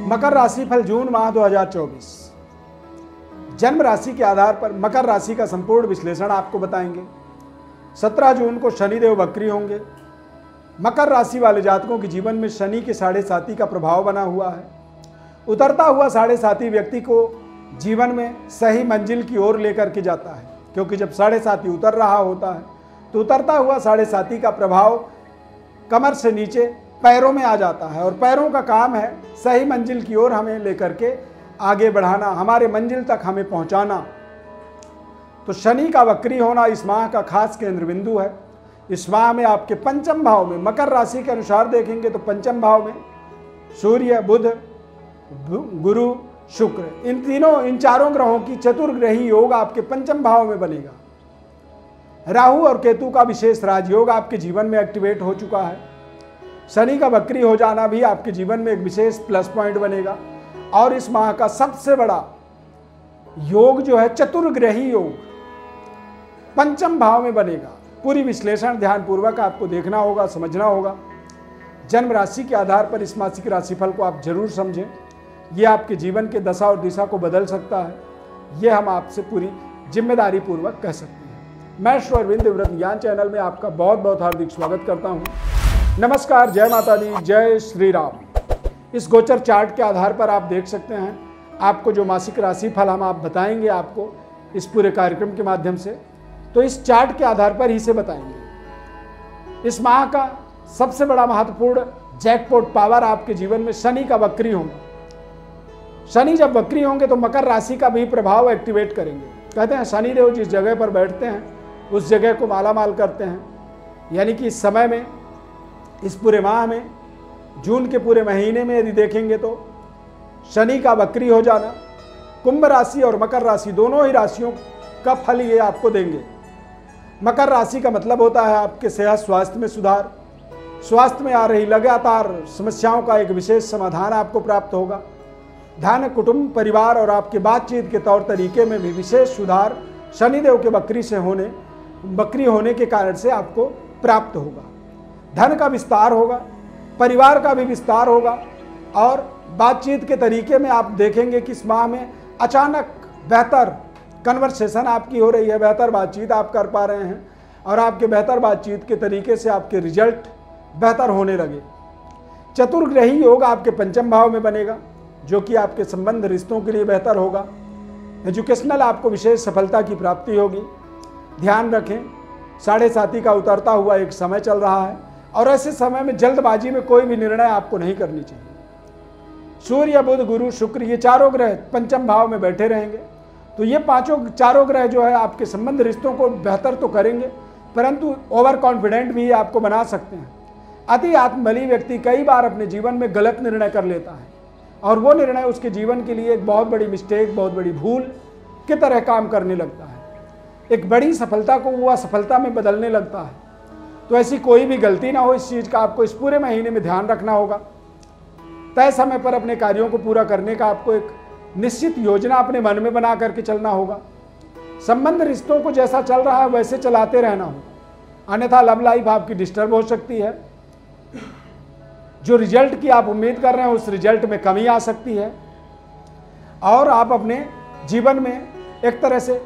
मकर राशि फल जून माह 2024। जन्म राशि के आधार पर मकर राशि का संपूर्ण विश्लेषण आपको बताएंगे। 17 जून को शनिदेव वक्री होंगे। मकर राशि वाले जातकों के जीवन में शनि के 7.5 का प्रभाव बना हुआ है। उतरता हुआ 7.5 व्यक्ति को जीवन में सही मंजिल की ओर लेकर के जाता है, क्योंकि जब 7.5 उतर रहा होता है तो उतरता हुआ 7.5 का प्रभाव कमर से नीचे पैरों में आ जाता है, और पैरों का काम है सही मंजिल की ओर हमें लेकर के आगे बढ़ाना, हमारे मंजिल तक हमें पहुंचाना। तो शनि का वक्री होना इस माह का खास केंद्र बिंदु है। इस माह में आपके पंचम भाव में, मकर राशि के अनुसार देखेंगे तो पंचम भाव में सूर्य, बुध, गुरु, शुक्र, इन चारों ग्रहों की चतुर्ग्रही योग आपके पंचम भाव में बनेगा। राहु और केतु का विशेष राजयोग आपके जीवन में एक्टिवेट हो चुका है। शनि का वक्री हो जाना भी आपके जीवन में एक विशेष प्लस पॉइंट बनेगा। और इस माह का सबसे बड़ा योग जो है चतुर्ग्रही योग पंचम भाव में बनेगा। पूरी विश्लेषण ध्यानपूर्वक आपको देखना होगा, समझना होगा। जन्म राशि के आधार पर इस मासिक राशिफल को आप जरूर समझें। ये आपके जीवन के दशा और दिशा को बदल सकता है, ये हम आपसे पूरी जिम्मेदारी पूर्वक कह सकते हैं। मैं श्री अरविंद व्रत ज्ञान चैनल में आपका बहुत बहुत हार्दिक स्वागत करता हूँ। नमस्कार, जय माता दी, जय श्री राम। इस गोचर चार्ट के आधार पर आप देख सकते हैं, आपको जो मासिक राशिफल हम आप बताएंगे आपको इस पूरे कार्यक्रम के माध्यम से, तो इस चार्ट के आधार पर ही से बताएंगे। इस माह का सबसे बड़ा महत्वपूर्ण जैकपॉट पावर आपके जीवन में शनि का वक्री होगा। शनि जब वक्री होंगे तो मकर राशि का भी प्रभाव एक्टिवेट करेंगे। कहते हैं शनिदेव जिस जगह पर बैठते हैं उस जगह को मालामाल करते हैं। यानी कि इस समय में, इस पूरे माह में, जून के पूरे महीने में यदि देखेंगे तो शनि का वक्री हो जाना कुंभ राशि और मकर राशि दोनों ही राशियों का फल ये आपको देंगे। मकर राशि का मतलब होता है आपके सेहत स्वास्थ्य में सुधार, स्वास्थ्य में आ रही लगातार समस्याओं का एक विशेष समाधान आपको प्राप्त होगा। धन, कुटुंब, परिवार और आपके बातचीत के तौर तरीके में भी विशेष सुधार शनिदेव के वक्री होने के कारण से आपको प्राप्त होगा। धन का विस्तार होगा, परिवार का भी विस्तार होगा, और बातचीत के तरीके में आप देखेंगे कि इस माह में अचानक बेहतर कन्वर्सेशन आपकी हो रही है, बेहतर बातचीत आप कर पा रहे हैं, और आपके बेहतर बातचीत के तरीके से आपके रिजल्ट बेहतर होने लगे। चतुर्ग्रही योग आपके पंचम भाव में बनेगा, जो कि आपके संबंध रिश्तों के लिए बेहतर होगा। एजुकेशनल आपको विशेष सफलता की प्राप्ति होगी। ध्यान रखें, 7.5 का उतरता हुआ एक समय चल रहा है, और ऐसे समय में जल्दबाजी में कोई भी निर्णय आपको नहीं करनी चाहिए। सूर्य, बुध, गुरु, शुक्र, ये चारों ग्रह पंचम भाव में बैठे रहेंगे, तो ये चारों ग्रह जो है आपके संबंध रिश्तों को बेहतर तो करेंगे, परंतु ओवर कॉन्फिडेंट भी आपको बना सकते हैं। अति आत्मबली व्यक्ति कई बार अपने जीवन में गलत निर्णय कर लेता है, और वो निर्णय उसके जीवन के लिए एक बहुत बड़ी मिस्टेक, बहुत बड़ी भूल की तरह काम करने लगता है। एक बड़ी सफलता को वो असफलता में बदलने लगता है। तो ऐसी कोई भी गलती ना हो, इस चीज़ का आपको इस पूरे महीने में ध्यान रखना होगा। तय समय पर अपने कार्यों को पूरा करने का आपको एक निश्चित योजना अपने मन में बना करके चलना होगा। संबंध रिश्तों को जैसा चल रहा है वैसे चलाते रहना होगा, अन्यथा लव लाइफ आपकी डिस्टर्ब हो सकती है। जो रिजल्ट की आप उम्मीद कर रहे हैं उस रिजल्ट में कमी आ सकती है, और आप अपने जीवन में एक तरह से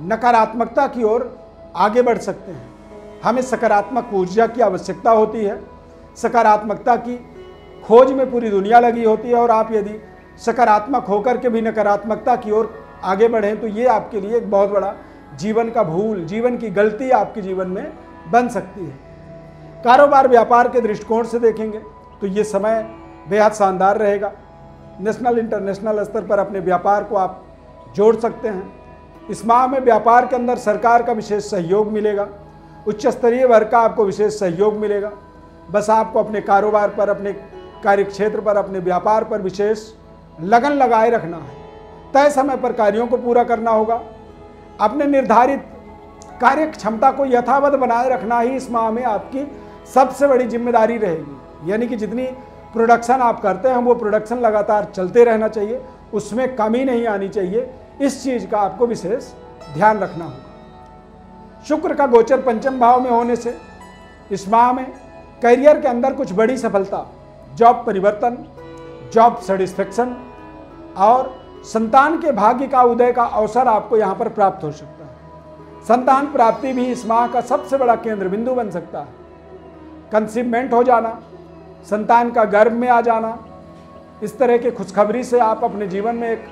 नकारात्मकता की ओर आगे बढ़ सकते हैं। हमें सकारात्मक ऊर्जा की आवश्यकता होती है, सकारात्मकता की खोज में पूरी दुनिया लगी होती है, और आप यदि सकारात्मक होकर के भी नकारात्मकता की ओर आगे बढ़ें तो ये आपके लिए एक बहुत बड़ा जीवन का भूल, जीवन की गलती आपके जीवन में बन सकती है। कारोबार व्यापार के दृष्टिकोण से देखेंगे तो ये समय बेहद शानदार रहेगा। नेशनल इंटरनेशनल स्तर पर अपने व्यापार को आप जोड़ सकते हैं। इस माह में व्यापार के अंदर सरकार का विशेष सहयोग मिलेगा, उच्च स्तरीय वर्ग का आपको विशेष सहयोग मिलेगा। बस आपको अपने कारोबार पर, अपने कार्यक्षेत्र पर, अपने व्यापार पर विशेष लगन लगाए रखना है। तय समय पर कार्यों को पूरा करना होगा। अपने निर्धारित कार्य क्षमता को यथावत बनाए रखना ही इस माह में आपकी सबसे बड़ी जिम्मेदारी रहेगी। यानी कि जितनी प्रोडक्शन आप करते हैं वो प्रोडक्शन लगातार चलते रहना चाहिए, उसमें कमी नहीं आनी चाहिए। इस चीज़ का आपको विशेष ध्यान रखना होगा। शुक्र का गोचर पंचम भाव में होने से इस माह में करियर के अंदर कुछ बड़ी सफलता, जॉब परिवर्तन, जॉब सेटिस्फेक्शन और संतान के भाग्य का उदय का अवसर आपको यहाँ पर प्राप्त हो सकता है। संतान प्राप्ति भी इस माह का सबसे बड़ा केंद्र बिंदु बन सकता है। कंसीवमेंट हो जाना, संतान का गर्भ में आ जाना, इस तरह के खुशखबरी से आप अपने जीवन में एक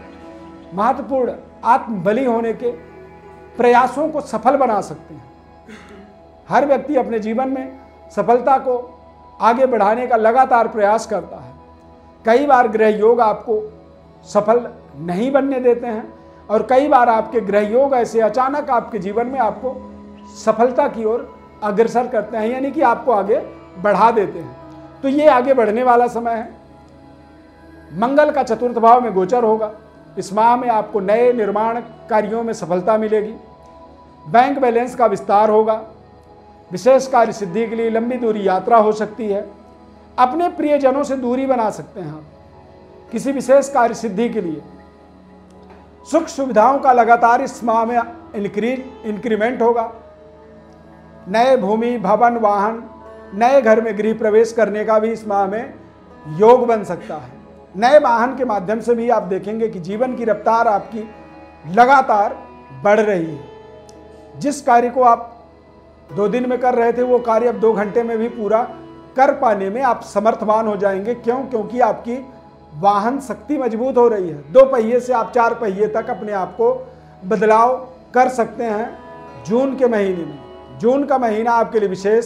महत्वपूर्ण आत्मबली होने के प्रयासों को सफल बना सकते हैं। हर व्यक्ति अपने जीवन में सफलता को आगे बढ़ाने का लगातार प्रयास करता है। कई बार ग्रह योग आपको सफल नहीं बनने देते हैं और कई बार आपके ग्रह योग ऐसे अचानक आपके जीवन में आपको सफलता की ओर अग्रसर करते हैं, यानी कि आपको आगे बढ़ा देते हैं। तो ये आगे बढ़ने वाला समय है। मंगल का चतुर्थ भाव में गोचर होगा। इस माह में आपको नए निर्माण कार्यों में सफलता मिलेगी। बैंक बैलेंस का विस्तार होगा। विशेष कार्य सिद्धि के लिए लंबी दूरी यात्रा हो सकती है। अपने प्रियजनों से दूरी बना सकते हैं आप किसी विशेष कार्य सिद्धि के लिए। सुख सुविधाओं का लगातार इस माह में इंक्रीमेंट होगा। नए भूमि, भवन, वाहन, नए घर में गृह प्रवेश करने का भी इस माह में योग बन सकता है। नए वाहन के माध्यम से भी आप देखेंगे कि जीवन की रफ्तार आपकी लगातार बढ़ रही है। जिस कार्य को आप 2 दिन में कर रहे थे वो कार्य अब 2 घंटे में भी पूरा कर पाने में आप समर्थवान हो जाएंगे। क्यों? क्योंकि आपकी वाहन शक्ति मजबूत हो रही है। 2 पहिए से आप 4 पहिए तक अपने आप को बदलाव कर सकते हैं जून के महीने में। जून का महीना आपके लिए विशेष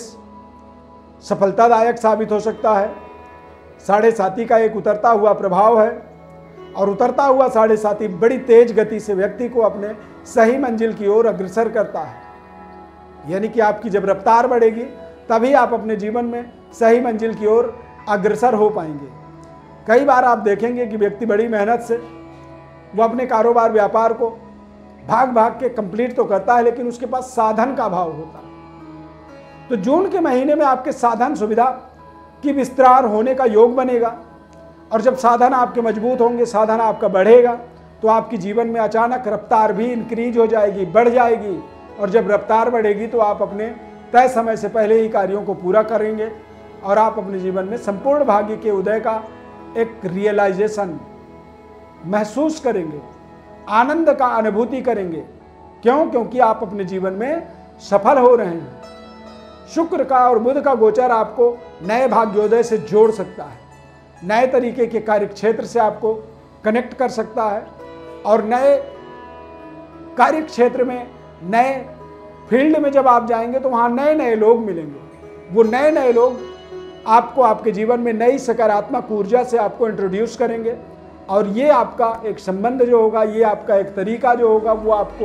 सफलतादायक साबित हो सकता है। 7.5 का एक उतरता हुआ प्रभाव है और उतरता हुआ 7.5 बड़ी तेज गति से व्यक्ति को अपने सही मंजिल की ओर अग्रसर करता है। यानी कि आपकी जब रफ्तार बढ़ेगी तभी आप अपने जीवन में सही मंजिल की ओर अग्रसर हो पाएंगे। कई बार आप देखेंगे कि व्यक्ति बड़ी मेहनत से वो अपने कारोबार व्यापार को भाग भाग के कंप्लीट तो करता है, लेकिन उसके पास साधन का अभाव होता है। तो जून के महीने में आपके साधन सुविधा की विस्तार होने का योग बनेगा और जब साधन आपके मजबूत होंगे, साधन आपका बढ़ेगा, तो आपकी जीवन में अचानक रफ्तार भी इंक्रीज हो जाएगी, बढ़ जाएगी। और जब रफ्तार बढ़ेगी तो आप अपने तय समय से पहले ही कार्यों को पूरा करेंगे और आप अपने जीवन में संपूर्ण भाग्य के उदय का एक रियलाइजेशन महसूस करेंगे, आनंद का अनुभूति करेंगे। क्यों? क्योंकि आप अपने जीवन में सफल हो रहे हैं। शुक्र का और बुध का गोचर आपको नए भाग्योदय से जोड़ सकता है, नए तरीके के कार्य क्षेत्र से आपको कनेक्ट कर सकता है और नए कार्य क्षेत्र में, नए फील्ड में जब आप जाएंगे तो वहाँ नए नए लोग मिलेंगे। वो नए नए लोग आपको आपके जीवन में नई सकारात्मक ऊर्जा से आपको इंट्रोड्यूस करेंगे और ये आपका एक संबंध जो होगा, ये आपका एक तरीका जो होगा, वो आपको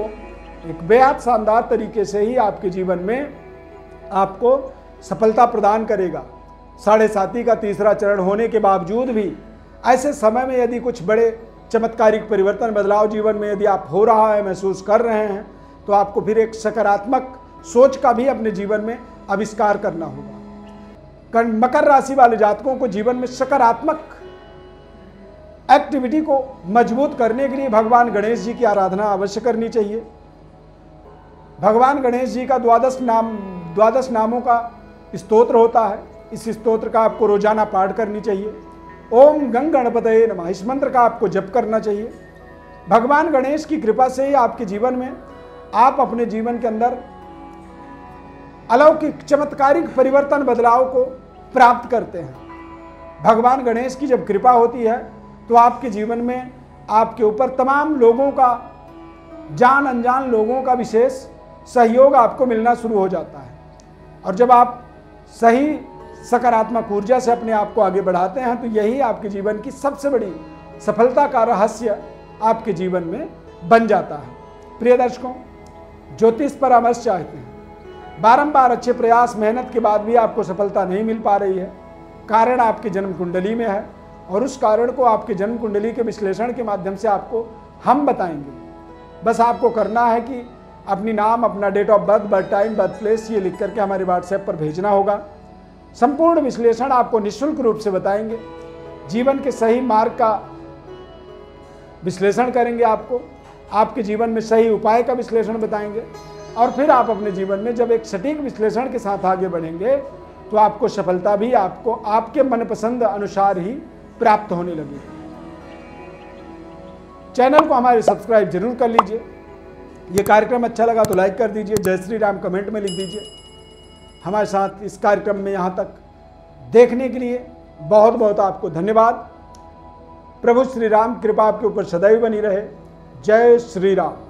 एक बेहद शानदार तरीके से ही आपके जीवन में आपको सफलता प्रदान करेगा। 7.5 का तीसरा चरण होने के बावजूद भी ऐसे समय में यदि कुछ बड़े चमत्कारिक परिवर्तन, बदलाव जीवन में यदि आप हो रहा है, महसूस कर रहे हैं, तो आपको फिर एक सकारात्मक सोच का भी अपने जीवन में आविष्कार करना होगा। मकर राशि वाले जातकों को जीवन में सकारात्मक एक्टिविटी को मजबूत करने के लिए भगवान गणेश जी की आराधना अवश्य करनी चाहिए। भगवान गणेश जी का 12 नामों का स्तोत्र होता है। इस स्तोत्र का आपको रोजाना पाठ करनी चाहिए। ओम गंग गणपतये नमः, इस मंत्र का आपको जप करना चाहिए। भगवान गणेश की कृपा से ही आपके जीवन में आप अपने जीवन के अंदर अलौकिक चमत्कारिक परिवर्तन, बदलाव को प्राप्त करते हैं। भगवान गणेश की जब कृपा होती है तो आपके जीवन में आपके ऊपर तमाम लोगों का, जान अनजान लोगों का विशेष सहयोग आपको मिलना शुरू हो जाता है। और जब आप सही सकारात्मक ऊर्जा से अपने आप को आगे बढ़ाते हैं तो यही आपके जीवन की सबसे बड़ी सफलता का रहस्य आपके जीवन में बन जाता है। प्रिय दर्शकों, ज्योतिष परामर्श चाहते हैं, बारंबार अच्छे प्रयास, मेहनत के बाद भी आपको सफलता नहीं मिल पा रही है। कारण आपके जन्म कुंडली में है और उस कारण को आपके जन्म कुंडली के विश्लेषण के माध्यम से आपको हम बताएंगे। बस आपको करना है कि अपनी नाम, अपना date of birth, birth time, birth place ये लिख करके हमारे व्हाट्सएप पर भेजना होगा। संपूर्ण विश्लेषण आपको निःशुल्क रूप से बताएंगे। जीवन के सही मार्ग का विश्लेषण करेंगे, आपके जीवन में सही उपाय का विश्लेषण बताएंगे और फिर आप अपने जीवन में जब एक सटीक विश्लेषण के साथ आगे बढ़ेंगे तो आपको सफलता भी आपको आपके मनपसंद अनुसार ही प्राप्त होने लगी। चैनल को हमारे सब्सक्राइब जरूर कर लीजिए। ये कार्यक्रम अच्छा लगा तो लाइक कर दीजिए, जय श्री राम कमेंट में लिख दीजिए। हमारे साथ इस कार्यक्रम में यहाँ तक देखने के लिए बहुत बहुत आपको धन्यवाद। प्रभु श्री राम कृपा आपके ऊपर सदैव बनी रहे। जय श्री राम।